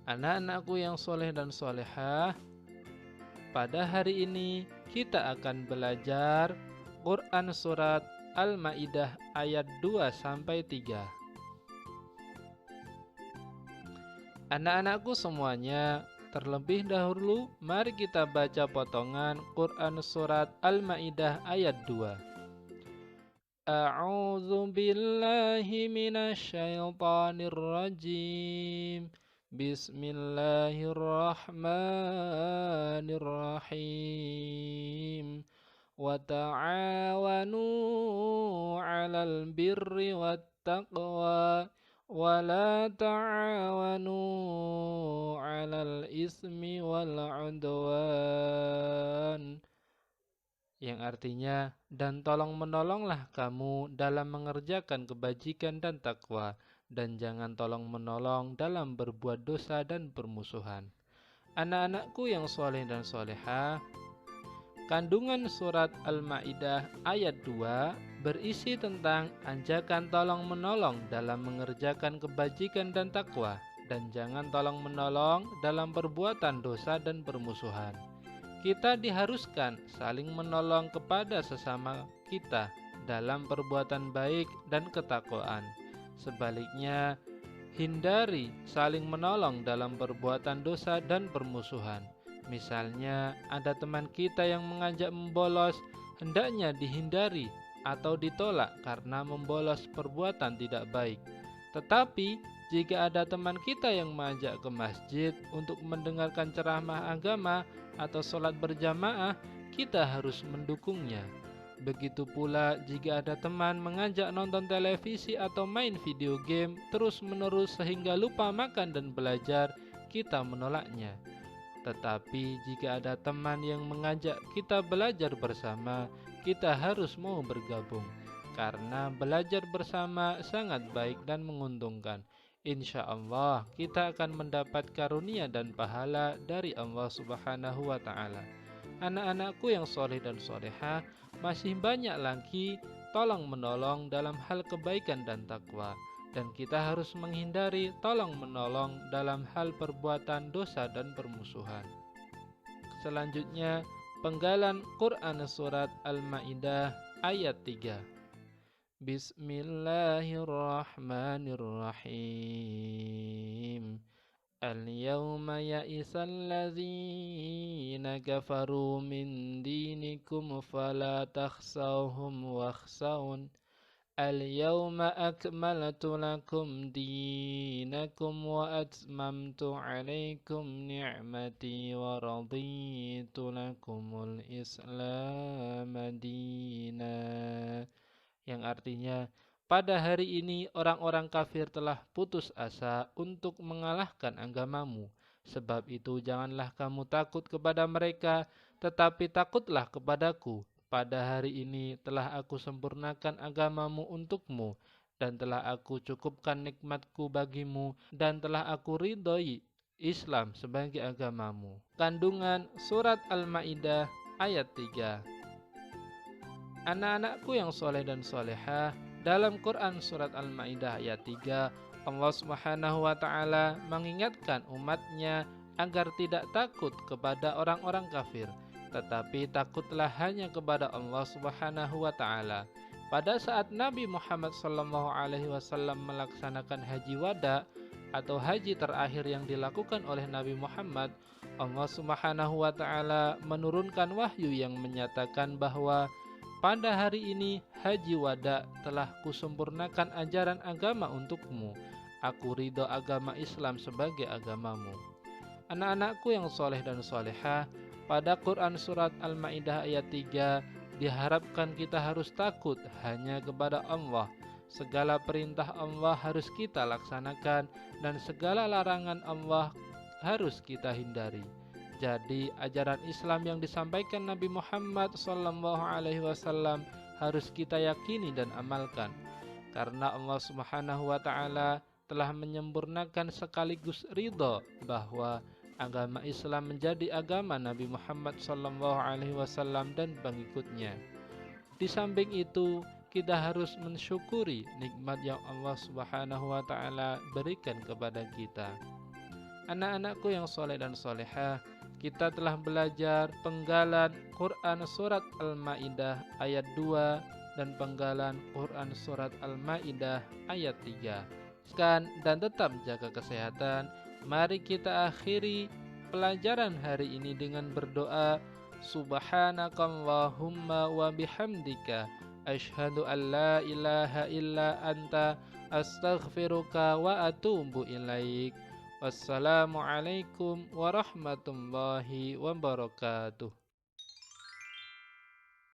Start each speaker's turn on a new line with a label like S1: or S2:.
S1: Anak-anakku yang soleh dan solehah, pada hari ini kita akan belajar Quran Surat Al-Ma'idah ayat 2-3. Anak-anakku semuanya, terlebih dahulu mari kita baca potongan Quran Surat Al-Ma'idah ayat 2. A'udzu billahi minasy syaithanir rajim. Bismillahirrahmanirrahim. Wa ta'awanu 'alal birri wat taqwa wa la ta'awanu 'alal ismi wal 'udwan. Yang artinya, dan tolong menolonglah kamu dalam mengerjakan kebajikan dan takwa, dan jangan tolong menolong dalam berbuat dosa dan permusuhan. Anak-anakku yang soleh dan solehah, kandungan surat Al-Ma'idah ayat 2 berisi tentang ajakan tolong menolong dalam mengerjakan kebajikan dan takwa, dan jangan tolong menolong dalam perbuatan dosa dan permusuhan. Kita diharuskan saling menolong kepada sesama kita dalam perbuatan baik dan ketakwaan. Sebaliknya, hindari saling menolong dalam perbuatan dosa dan permusuhan. Misalnya, ada teman kita yang mengajak membolos, hendaknya dihindari atau ditolak karena membolos perbuatan tidak baik. Tetapi, jika ada teman kita yang mengajak ke masjid untuk mendengarkan ceramah agama atau sholat berjamaah, kita harus mendukungnya. Begitu pula jika ada teman mengajak nonton televisi atau main video game terus-menerus sehingga lupa makan dan belajar, kita menolaknya. Tetapi jika ada teman yang mengajak kita belajar bersama, kita harus mau bergabung. Karena belajar bersama sangat baik dan menguntungkan. Insya Allah kita akan mendapat karunia dan pahala dari Allah Subhanahu wa Ta'ala. Anak-anakku yang soleh dan solehah, masih banyak lagi tolong menolong dalam hal kebaikan dan takwa, dan kita harus menghindari tolong menolong dalam hal perbuatan dosa dan permusuhan. Selanjutnya, penggalan Quran Surat Al-Ma'idah ayat 3. Bismillahirrahmanirrahim. Al-yawma ya'isal ladzina kafaru min dinikum fala takhshawhum wakhshawun. Al-yawma akmaltu lakum dinakum wa atmamtu 'alaikum ni'mati wa raditu lakumul Islam madina. Yang artinya, pada hari ini orang-orang kafir telah putus asa untuk mengalahkan agamamu. Sebab itu janganlah kamu takut kepada mereka, tetapi takutlah kepadaku. Pada hari ini telah aku sempurnakan agamamu untukmu, dan telah aku cukupkan nikmatku bagimu, dan telah aku ridhoi Islam sebagai agamamu. Kandungan surat Al-Ma'idah ayat 3. Anak-anakku yang soleh dan solehah, dalam Quran Surat Al-Ma'idah ayat 3, Allah Subhanahu wa Ta'ala mengingatkan umatnya agar tidak takut kepada orang-orang kafir, tetapi takutlah hanya kepada Allah Subhanahu wa Ta'ala. Pada saat Nabi Muhammad SAW melaksanakan haji wada atau haji terakhir yang dilakukan oleh Nabi Muhammad, Allah Subhanahu wa Ta'ala menurunkan wahyu yang menyatakan bahwa pada hari ini haji wada telah kusempurnakan ajaran agama untukmu. Aku ridho agama Islam sebagai agamamu. Anak-anakku yang soleh dan solehah, pada Quran Surat Al-Ma'idah ayat 3 diharapkan kita harus takut hanya kepada Allah. Segala perintah Allah harus kita laksanakan, dan segala larangan Allah harus kita hindari. Jadi ajaran Islam yang disampaikan Nabi Muhammad SAW harus kita yakini dan amalkan. Karena Allah Subhanahu wa Ta'ala telah menyempurnakan sekaligus ridho bahwa agama Islam menjadi agama Nabi Muhammad SAW dan pengikutnya. Di samping itu, kita harus mensyukuri nikmat yang Allah Subhanahu wa Ta'ala berikan kepada kita. Anak-anakku yang soleh dan solehah, kita telah belajar penggalan Quran Surat Al-Ma'idah ayat 2 dan penggalan Quran Surat Al-Ma'idah ayat 3. Dan tetap jaga kesehatan. Mari kita akhiri pelajaran hari ini dengan berdoa. Subhanakallahumma wa bihamdika asyhadu an la ilaha illa anta astaghfiruka wa atubu ilaik. Wassalamualaikum warahmatullahi wabarakatuh.